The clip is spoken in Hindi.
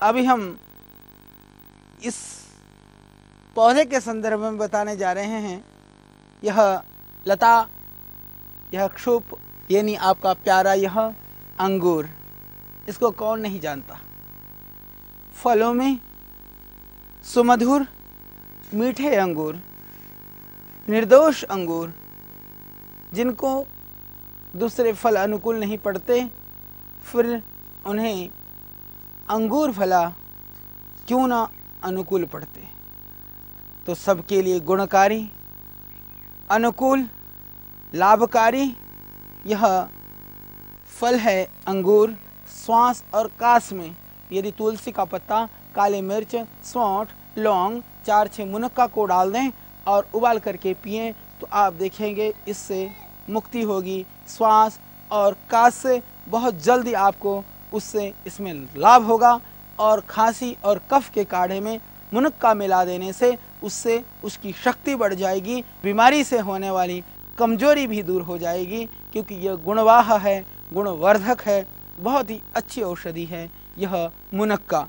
अभी हम इस पौधे के संदर्भ में बताने जा रहे हैं। यह लता, यह क्षुप यानी आपका प्यारा यह अंगूर, इसको कौन नहीं जानता। फलों में सुमधुर मीठे अंगूर, निर्दोष अंगूर, जिनको दूसरे फल अनुकूल नहीं पड़ते, फिर उन्हें अंगूर भला क्यों ना अनुकूल पड़ते। तो सबके लिए गुणकारी, अनुकूल, लाभकारी यह फल है अंगूर। श्वास और कास में यदि तुलसी का पत्ता, काली मिर्च, सौंठ, लौंग, 4-6 मुनक्का को डाल दें और उबाल करके पिएं तो आप देखेंगे इससे मुक्ति होगी। श्वास और कास से बहुत जल्दी आपको उससे इसमें लाभ होगा। और खांसी और कफ के काढ़े में मुनक्का मिला देने से उससे उसकी शक्ति बढ़ जाएगी, बीमारी से होने वाली कमजोरी भी दूर हो जाएगी, क्योंकि यह गुणवाह है, गुणवर्धक है, बहुत ही अच्छी औषधि है यह मुनक्का।